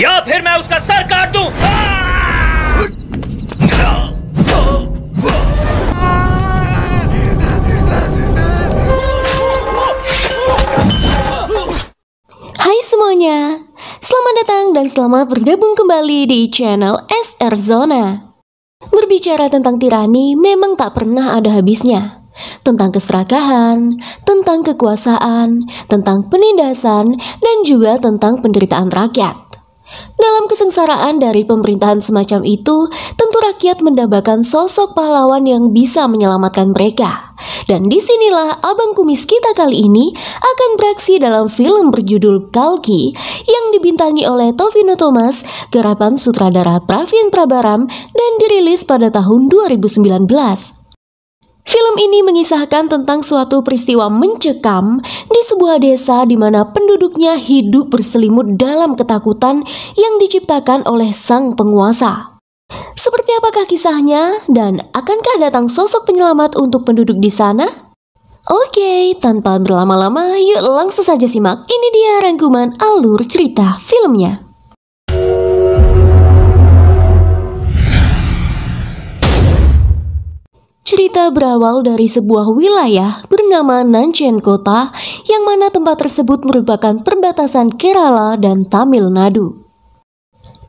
या फिर मैं उसका सर काट दूं। Hai semuanya, selamat datang dan selamat bergabung kembali di channel SR Zona. Berbicara tentang tirani memang tak pernah ada habisnya. Tentang keserakahan, tentang kekuasaan, tentang penindasan, dan juga tentang penderitaan rakyat. Dalam kesengsaraan dari pemerintahan semacam itu, tentu rakyat mendambakan sosok pahlawan yang bisa menyelamatkan mereka. Dan disinilah Abang Kumis kita kali ini akan beraksi dalam film berjudul Kalki yang dibintangi oleh Tovino Thomas, garapan sutradara Pravin Prabaram, dan dirilis pada tahun 2019. Film ini mengisahkan tentang suatu peristiwa mencekam di sebuah desa di mana penduduknya hidup berselimut dalam ketakutan yang diciptakan oleh sang penguasa. Seperti apakah kisahnya dan akankah datang sosok penyelamat untuk penduduk di sana? Oke, tanpa berlama-lama, yuk langsung saja simak. Ini dia rangkuman alur cerita filmnya. Cerita berawal dari sebuah wilayah bernama Nanchen Kota, yang mana tempat tersebut merupakan perbatasan Kerala dan Tamil Nadu.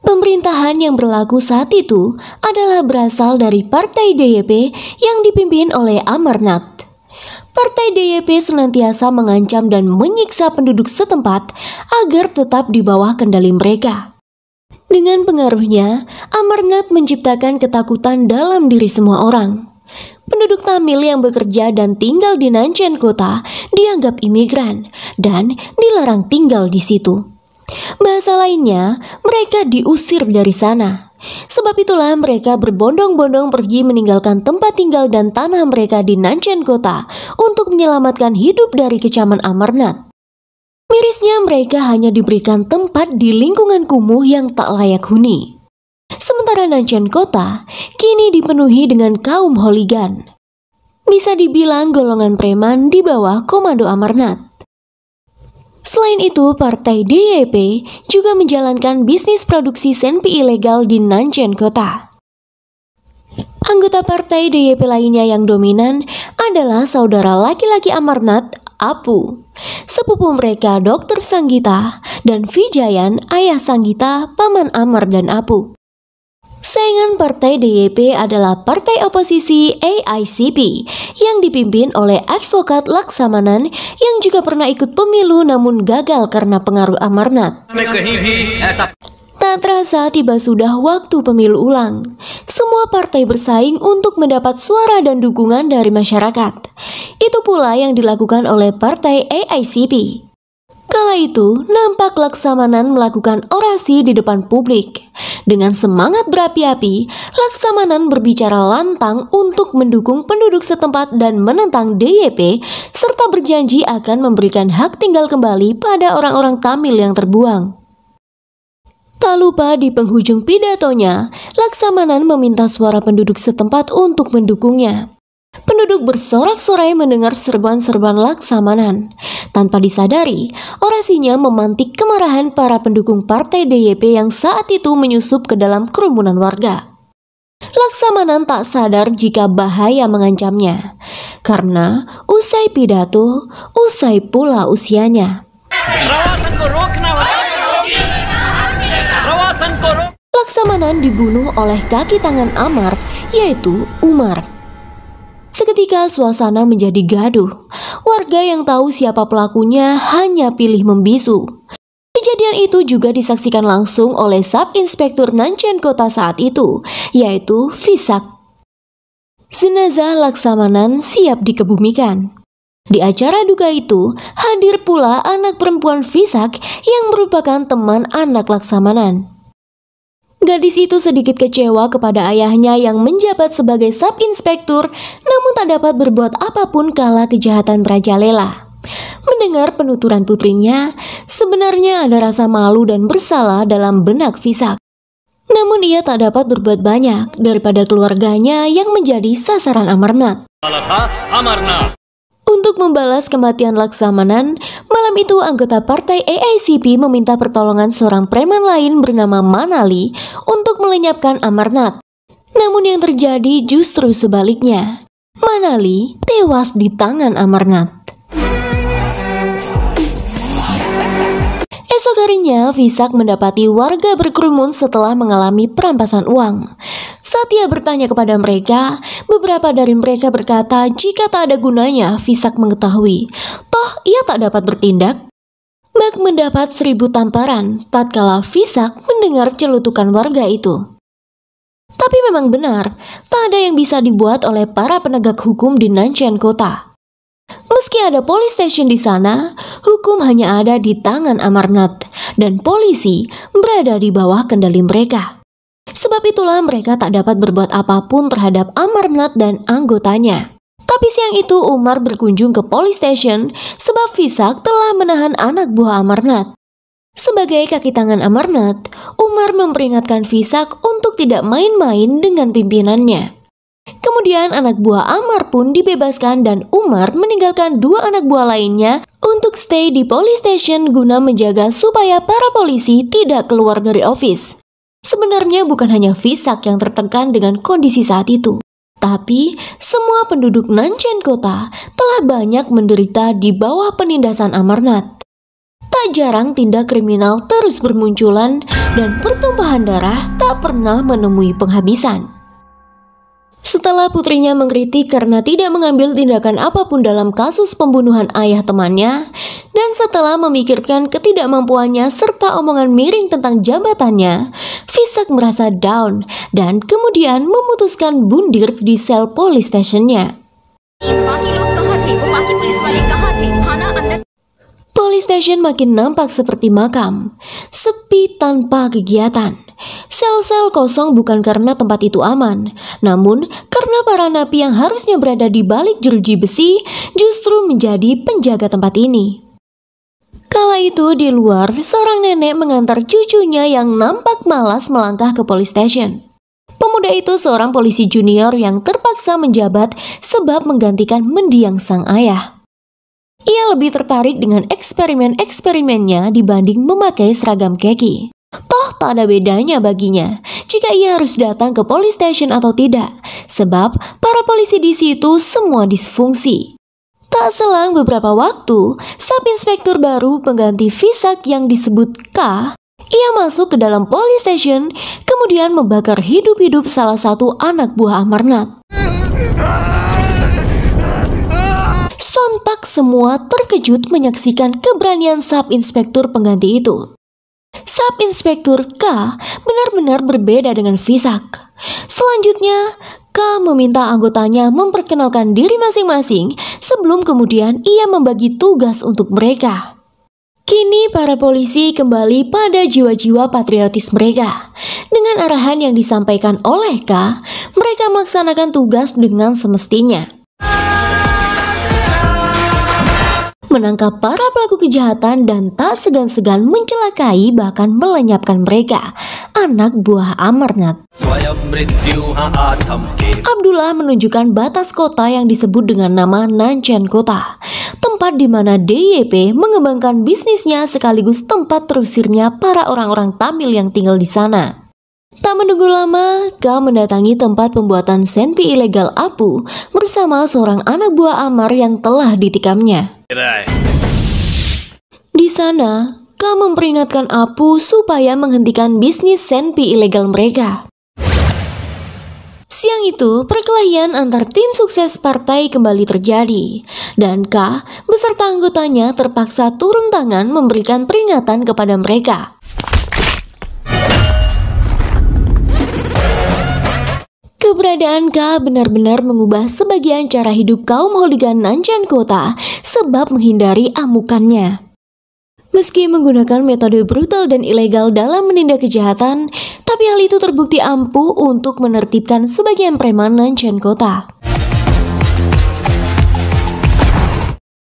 Pemerintahan yang berlaku saat itu adalah berasal dari Partai DYP yang dipimpin oleh Amarnath. Partai DYP senantiasa mengancam dan menyiksa penduduk setempat agar tetap di bawah kendali mereka. Dengan pengaruhnya, Amarnath menciptakan ketakutan dalam diri semua orang. Penduduk Tamil yang bekerja dan tinggal di Nanchen Kota dianggap imigran dan dilarang tinggal di situ. Bahasa lainnya, mereka diusir dari sana. Sebab itulah mereka berbondong-bondong pergi meninggalkan tempat tinggal dan tanah mereka di Nanchen Kota untuk menyelamatkan hidup dari kecaman Amarnath. Mirisnya mereka hanya diberikan tempat di lingkungan kumuh yang tak layak huni. Sementara Nanchen Kota kini dipenuhi dengan kaum hooligan. Bisa dibilang golongan preman di bawah komando Amarnath. Selain itu, Partai DYP juga menjalankan bisnis produksi senpi ilegal di Nanchen Kota. Anggota Partai DYP lainnya yang dominan adalah saudara laki-laki Amarnath, Apu, sepupu mereka Dr. Sanggita, dan Vijayan, ayah Sanggita, paman Amar dan Apu. Saingan Partai DYP adalah partai oposisi AICP yang dipimpin oleh advokat Laksamanan yang juga pernah ikut pemilu namun gagal karena pengaruh Amarnath. Tak terasa tiba sudah waktu pemilu ulang. Semua partai bersaing untuk mendapat suara dan dukungan dari masyarakat. Itu pula yang dilakukan oleh partai AICP. Kala itu, nampak Laksamanan melakukan orasi di depan publik. Dengan semangat berapi-api, Laksamanan berbicara lantang untuk mendukung penduduk setempat dan menentang DYP, serta berjanji akan memberikan hak tinggal kembali pada orang-orang Tamil yang terbuang. Tak lupa di penghujung pidatonya, Laksamanan meminta suara penduduk setempat untuk mendukungnya. Penduduk bersorak-sorai mendengar serbuan-serbuan Laksamanan. Tanpa disadari, orasinya memantik kemarahan para pendukung Partai DYP yang saat itu menyusup ke dalam kerumunan warga. Laksamanan tak sadar jika bahaya mengancamnya, karena usai pidato, usai pula usianya. Laksamanan dibunuh oleh kaki tangan Amar, yaitu Umar. Seketika suasana menjadi gaduh. Warga yang tahu siapa pelakunya hanya pilih membisu. Kejadian itu juga disaksikan langsung oleh Sub-Inspektur Nanchen Kota saat itu, yaitu Visak. Jenazah Laksamanan siap dikebumikan. Di acara duka itu, hadir pula anak perempuan Visak yang merupakan teman anak Laksamanan. Gadis itu sedikit kecewa kepada ayahnya yang menjabat sebagai sub-inspektur, namun tak dapat berbuat apapun kala kejahatan merajalela. Mendengar penuturan putrinya, sebenarnya ada rasa malu dan bersalah dalam benak Visak. Namun ia tak dapat berbuat banyak daripada keluarganya yang menjadi sasaran Amarnath. Untuk membalas kematian Laksamanan, malam itu anggota partai AICP meminta pertolongan seorang preman lain bernama Manali untuk melenyapkan Amarnath. Namun yang terjadi justru sebaliknya. Manali tewas di tangan Amarnath. Esok harinya, Visak mendapati warga berkerumun setelah mengalami perampasan uang. Saat ia bertanya kepada mereka, beberapa dari mereka berkata jika tak ada gunanya Visak mengetahui, toh ia tak dapat bertindak. Bak mendapat 1000 tamparan tatkala Visak mendengar celutukan warga itu. Tapi memang benar, tak ada yang bisa dibuat oleh para penegak hukum di Nanchen Kota. Meski ada police station di sana, hukum hanya ada di tangan Amarnath dan polisi berada di bawah kendali mereka. Sebab itulah mereka tak dapat berbuat apapun terhadap Amarnath dan anggotanya. Tapi siang itu Umar berkunjung ke police station sebab Visak telah menahan anak buah Amarnath. Sebagai kaki tangan Amarnath, Umar memperingatkan Visak untuk tidak main-main dengan pimpinannya. Kemudian anak buah Amar pun dibebaskan dan Umar meninggalkan 2 anak buah lainnya untuk stay di police station guna menjaga supaya para polisi tidak keluar dari office. Sebenarnya bukan hanya Visak yang tertekan dengan kondisi saat itu, tapi semua penduduk Nanchen Kota telah banyak menderita di bawah penindasan Amarnath. Tak jarang tindak kriminal terus bermunculan dan pertumpahan darah tak pernah menemui penghabisan. Setelah putrinya mengkritik karena tidak mengambil tindakan apapun dalam kasus pembunuhan ayah temannya, dan setelah memikirkan ketidakmampuannya serta omongan miring tentang jabatannya, Visak merasa down dan kemudian memutuskan bundir di sel police stationnya. Police station makin nampak seperti makam, sepi tanpa kegiatan. Sel-sel kosong bukan karena tempat itu aman, namun karena para napi yang harusnya berada di balik jeruji besi justru menjadi penjaga tempat ini. Kala itu di luar, seorang nenek mengantar cucunya yang nampak malas melangkah ke police station. Pemuda itu seorang polisi junior yang terpaksa menjabat sebab menggantikan mendiang sang ayah. Ia lebih tertarik dengan eksperimen-eksperimennya dibanding memakai seragam kaki. Toh tak ada bedanya baginya jika ia harus datang ke police station atau tidak, sebab para polisi di situ semua disfungsi. Tak selang beberapa waktu, sub inspektur baru pengganti Visak yang disebut K, ia masuk ke dalam police station, kemudian membakar hidup-hidup salah satu anak buah Amarnath. Sontak semua terkejut menyaksikan keberanian sub inspektur pengganti itu. Sub Inspektur K benar-benar berbeda dengan Visak. Selanjutnya, K meminta anggotanya memperkenalkan diri masing-masing sebelum kemudian ia membagi tugas untuk mereka. Kini para polisi kembali pada jiwa-jiwa patriotis mereka. Dengan arahan yang disampaikan oleh K, mereka melaksanakan tugas dengan semestinya. Menangkap para pelaku kejahatan dan tak segan-segan mencelakai bahkan melenyapkan mereka, anak buah Amarnath. Abdullah menunjukkan batas kota yang disebut dengan nama Nanchen Kota, tempat di mana DYP mengembangkan bisnisnya sekaligus tempat terusirnya para orang-orang Tamil yang tinggal di sana. Tak menunggu lama, K mendatangi tempat pembuatan senpi ilegal Apu bersama seorang anak buah Amar yang telah ditikamnya. Di sana, K memperingatkan Apu supaya menghentikan bisnis senpi ilegal mereka. Siang itu, perkelahian antar tim sukses partai kembali terjadi, dan K beserta anggotanya terpaksa turun tangan memberikan peringatan kepada mereka. Keberadaan K benar-benar mengubah sebagian cara hidup kaum hooligan Nanchen Kota sebab menghindari amukannya. Meski menggunakan metode brutal dan ilegal dalam menindak kejahatan, tapi hal itu terbukti ampuh untuk menertibkan sebagian preman Nanchen Kota.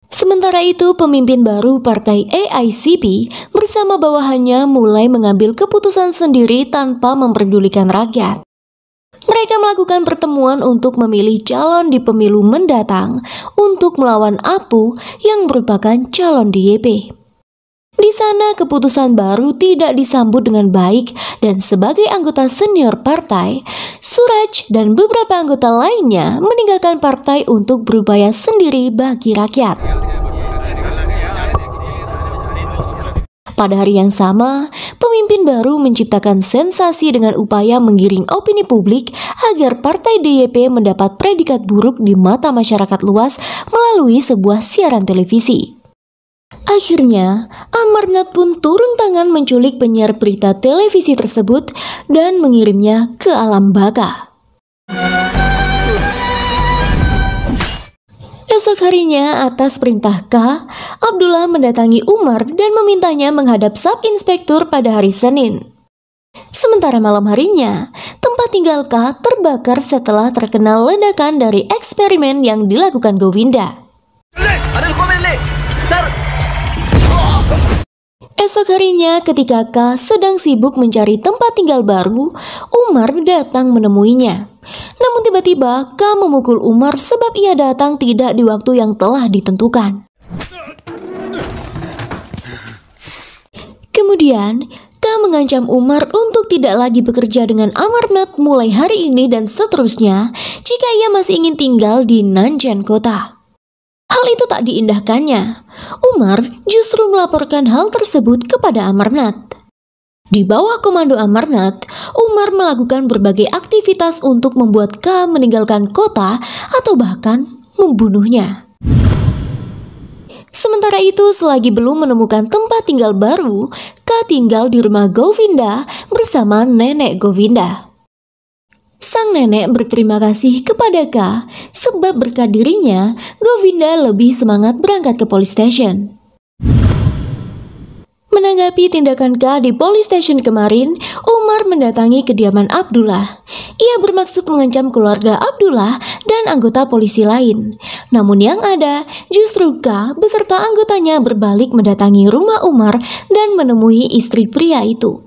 Sementara itu, pemimpin baru partai AICP bersama bawahannya mulai mengambil keputusan sendiri tanpa memperdulikan rakyat. Mereka melakukan pertemuan untuk memilih calon di pemilu mendatang untuk melawan Apu yang merupakan calon DYP. Di sana keputusan baru tidak disambut dengan baik dan sebagai anggota senior partai, Suraj dan beberapa anggota lainnya meninggalkan partai untuk berupaya sendiri bagi rakyat. Pada hari yang sama, pemimpin baru menciptakan sensasi dengan upaya menggiring opini publik agar partai DYP mendapat predikat buruk di mata masyarakat luas melalui sebuah siaran televisi. Akhirnya, Amarnath pun turun tangan menculik penyiar berita televisi tersebut dan mengirimnya ke alam baka. Esok harinya, atas perintah K, Abdullah mendatangi Umar dan memintanya menghadap sub-inspektur pada hari Senin. Sementara malam harinya, tempat tinggal K terbakar setelah terkena ledakan dari eksperimen yang dilakukan Govinda. Esok harinya ketika K sedang sibuk mencari tempat tinggal baru, Umar datang menemuinya. Namun tiba-tiba K memukul Umar sebab ia datang tidak di waktu yang telah ditentukan. Kemudian K mengancam Umar untuk tidak lagi bekerja dengan Amarnath mulai hari ini dan seterusnya jika ia masih ingin tinggal di Nanchen kota. Hal itu tak diindahkannya. Umar justru melaporkan hal tersebut kepada Amarnath. Di bawah komando Amarnath, Umar melakukan berbagai aktivitas untuk membuat K meninggalkan kota atau bahkan membunuhnya. Sementara itu, selagi belum menemukan tempat tinggal baru, K tinggal di rumah Govinda bersama nenek Govinda. Sang nenek berterima kasih kepada K sebab berkat dirinya, Govinda lebih semangat berangkat ke police station. Menanggapi tindakan K di police station kemarin, Umar mendatangi kediaman Abdullah. Ia bermaksud mengancam keluarga Abdullah dan anggota polisi lain. Namun yang ada, justru K beserta anggotanya berbalik mendatangi rumah Umar dan menemui istri pria itu.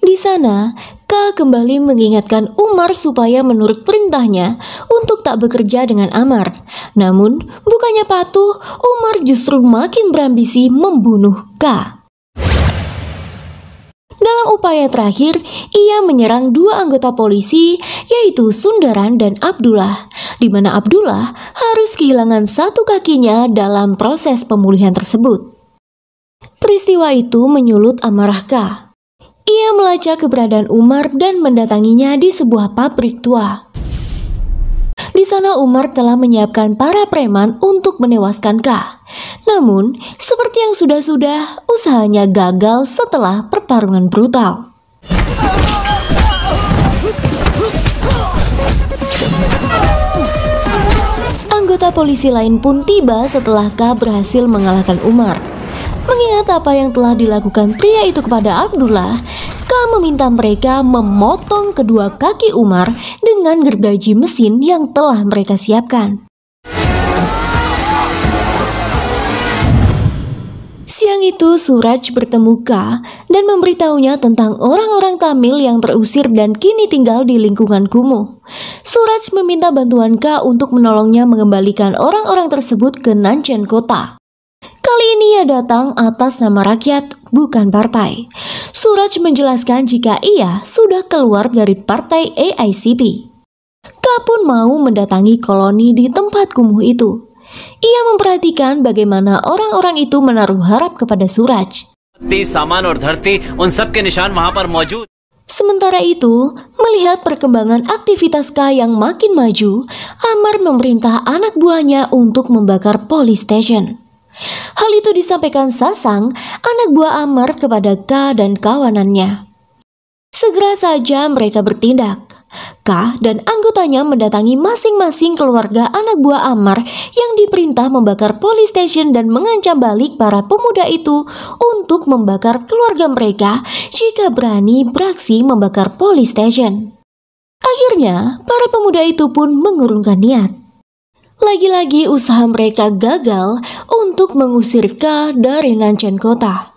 Di sana, K kembali mengingatkan Umar supaya menurut perintahnya untuk tak bekerja dengan Amar. Namun, bukannya patuh, Umar justru makin berambisi membunuh K. Dalam upaya terakhir, ia menyerang dua anggota polisi, yaitu Sundaran dan Abdullah, di mana Abdullah harus kehilangan satu kakinya dalam proses pemulihan tersebut. Peristiwa itu menyulut amarah K. Ia melacak keberadaan Umar dan mendatanginya di sebuah pabrik tua. Di sana Umar telah menyiapkan para preman untuk menewaskan K. Namun, seperti yang sudah-sudah, usahanya gagal setelah pertarungan brutal. Anggota polisi lain pun tiba setelah K berhasil mengalahkan Umar. Mengingat apa yang telah dilakukan pria itu kepada Abdullah, K meminta mereka memotong kedua kaki Umar dengan gergaji mesin yang telah mereka siapkan. Siang itu Suraj bertemu K dan memberitahunya tentang orang-orang Tamil yang terusir dan kini tinggal di lingkungan kumuh. Suraj meminta bantuan K untuk menolongnya mengembalikan orang-orang tersebut ke Nanchen kota. Kali ini ia datang atas nama rakyat, bukan partai. Suraj menjelaskan jika ia sudah keluar dari partai AICP. K pun mau mendatangi koloni di tempat kumuh itu. Ia memperhatikan bagaimana orang-orang itu menaruh harap kepada Suraj. Sementara itu, melihat perkembangan aktivitas K yang makin maju, Amar memerintah anak buahnya untuk membakar police station. Hal itu disampaikan Sasang, anak buah Amar, kepada K dan kawanannya. Segera saja mereka bertindak. K dan anggotanya mendatangi masing-masing keluarga anak buah Amar yang diperintah membakar police station dan mengancam balik para pemuda itu untuk membakar keluarga mereka jika berani beraksi membakar police station. Akhirnya, para pemuda itu pun mengurungkan niat. Lagi-lagi usaha mereka gagal untuk mengusir K dari Nanchen kota.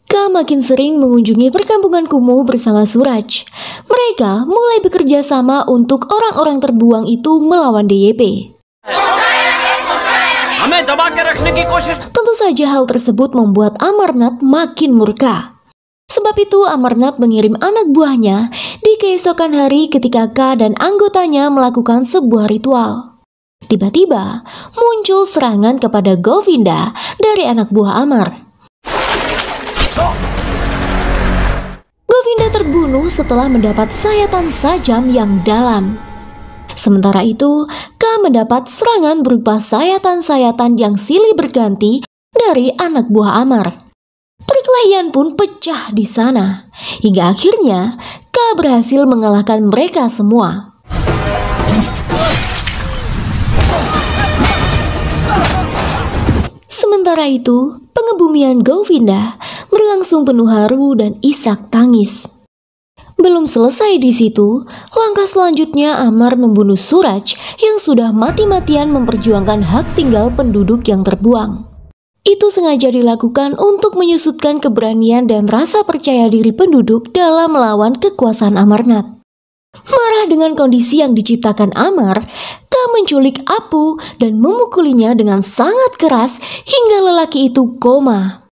K K makin sering mengunjungi perkampungan kumuh bersama Suraj. Mereka mulai bekerja sama untuk orang-orang terbuang itu melawan DYP. Tentu saja hal tersebut membuat Amarnath makin murka. Sebab itu Amarnath mengirim anak buahnya di keesokan hari ketika K dan anggotanya melakukan sebuah ritual. Tiba-tiba muncul serangan kepada Govinda dari anak buah Amar. Govinda terbunuh setelah mendapat sayatan sajam yang dalam. Sementara itu, K mendapat serangan berupa sayatan-sayatan yang silih berganti dari anak buah Amar. Perkelahian pun pecah di sana, hingga akhirnya K berhasil mengalahkan mereka semua. Sementara itu, pengebumian Govinda berlangsung penuh haru dan isak tangis. Belum selesai di situ, langkah selanjutnya Amar membunuh Suraj yang sudah mati-matian memperjuangkan hak tinggal penduduk yang terbuang. Itu sengaja dilakukan untuk menyusutkan keberanian dan rasa percaya diri penduduk dalam melawan kekuasaan Amarnath. Marah dengan kondisi yang diciptakan Amar, K menculik Apu dan memukulinya dengan sangat keras hingga lelaki itu koma.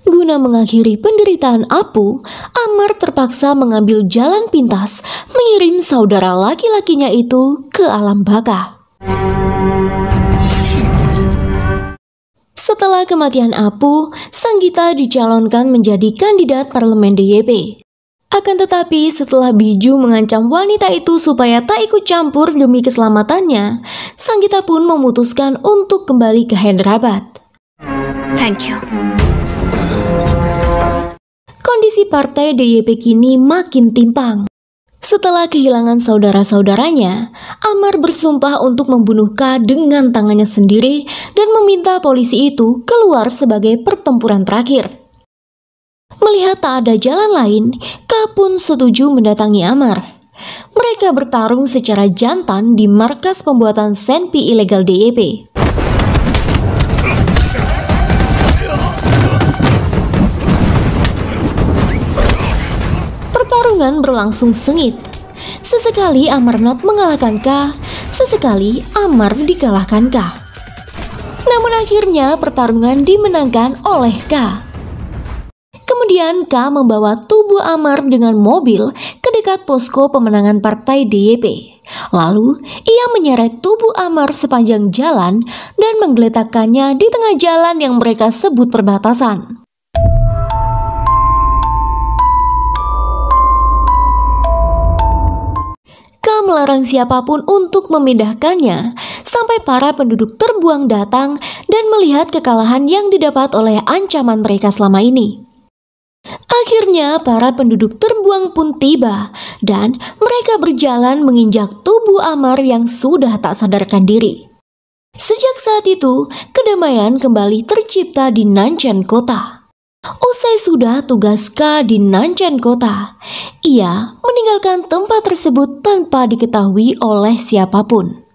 Guna mengakhiri penderitaan Apu, Amar terpaksa mengambil jalan pintas mengirim saudara laki-lakinya itu ke alam baka. Setelah kematian Apu, Sanggita dicalonkan menjadi kandidat parlemen DYP. Akan tetapi setelah Biju mengancam wanita itu supaya tak ikut campur demi keselamatannya, Sanggita pun memutuskan untuk kembali ke Hyderabad. Thank you. Kondisi partai DYP kini makin timpang. Setelah kehilangan saudara-saudaranya, Amar bersumpah untuk membunuh K dengan tangannya sendiri dan meminta polisi itu keluar sebagai pertempuran terakhir. Melihat tak ada jalan lain, K pun setuju mendatangi Amar. Mereka bertarung secara jantan di markas pembuatan senpi ilegal DYP. Pertarungan berlangsung sengit. Sesekali Amarnath mengalahkan K, sesekali Amar dikalahkan K. Namun akhirnya pertarungan dimenangkan oleh K. Kemudian K membawa tubuh Amar dengan mobil ke dekat posko pemenangan partai DYP. Lalu ia menyeret tubuh Amar sepanjang jalan dan menggeletakkannya di tengah jalan yang mereka sebut perbatasan. K melarang siapapun untuk memindahkannya sampai para penduduk terbuang datang dan melihat kekalahan yang didapat oleh ancaman mereka selama ini. Akhirnya para penduduk terbuang pun tiba dan mereka berjalan menginjak tubuh Amar yang sudah tak sadarkan diri. Sejak saat itu, kedamaian kembali tercipta di Nanchan Kota. Usai sudah tugas K di Nanchan Kota, ia meninggalkan tempat tersebut tanpa diketahui oleh siapapun.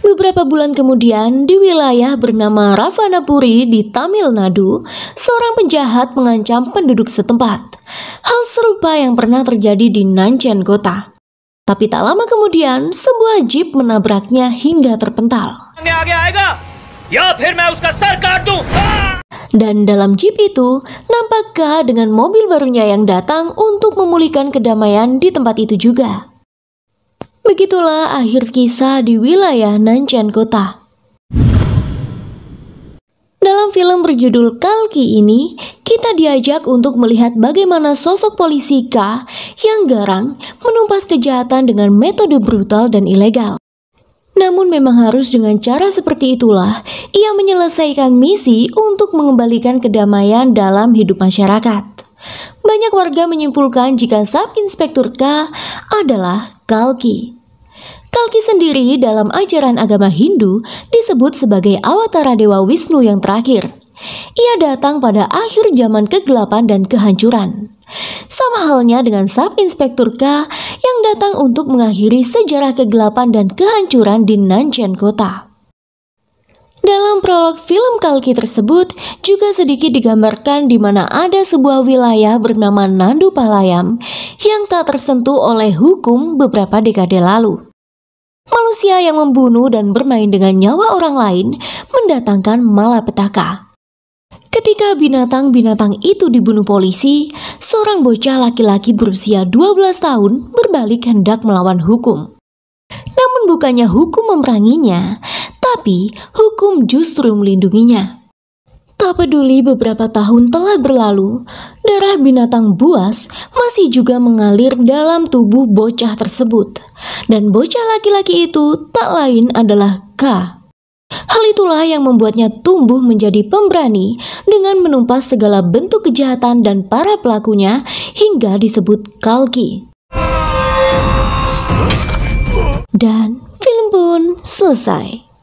Beberapa bulan kemudian, di wilayah bernama Ravanapuri di Tamil Nadu, seorang penjahat mengancam penduduk setempat. Hal serupa yang pernah terjadi di Nanchan Kota. Tapi tak lama kemudian, sebuah jeep menabraknya hingga terpental. Dan dalam jeep itu, nampak K dengan mobil barunya yang datang untuk memulihkan kedamaian di tempat itu juga. Begitulah akhir kisah di wilayah Nanchan Kota. Dalam film berjudul Kalki ini, kita diajak untuk melihat bagaimana sosok polisi K yang garang menumpas kejahatan dengan metode brutal dan ilegal. Namun memang harus dengan cara seperti itulah ia menyelesaikan misi untuk mengembalikan kedamaian dalam hidup masyarakat. Banyak warga menyimpulkan jika Sub Inspektur K adalah Kalki. Kalki sendiri dalam ajaran agama Hindu disebut sebagai awatara Dewa Wisnu yang terakhir. Ia datang pada akhir zaman kegelapan dan kehancuran. Sama halnya dengan Sub Inspektur K yang datang untuk mengakhiri sejarah kegelapan dan kehancuran di Nanchan Kota. Dalam prolog film Kalki tersebut juga sedikit digambarkan di mana ada sebuah wilayah bernama Nandu Palayam yang tak tersentuh oleh hukum beberapa dekade lalu. Manusia yang membunuh dan bermain dengan nyawa orang lain mendatangkan malapetaka. Ketika binatang-binatang itu dibunuh polisi, seorang bocah laki-laki berusia 12 tahun berbalik hendak melawan hukum. Namun bukannya hukum memeranginya, tapi hukum justru melindunginya. Tak peduli beberapa tahun telah berlalu, darah binatang buas masih juga mengalir dalam tubuh bocah tersebut. Dan bocah laki-laki itu tak lain adalah K. Hal itulah yang membuatnya tumbuh menjadi pemberani dengan menumpas segala bentuk kejahatan dan para pelakunya hingga disebut Kalki. Dan film pun selesai.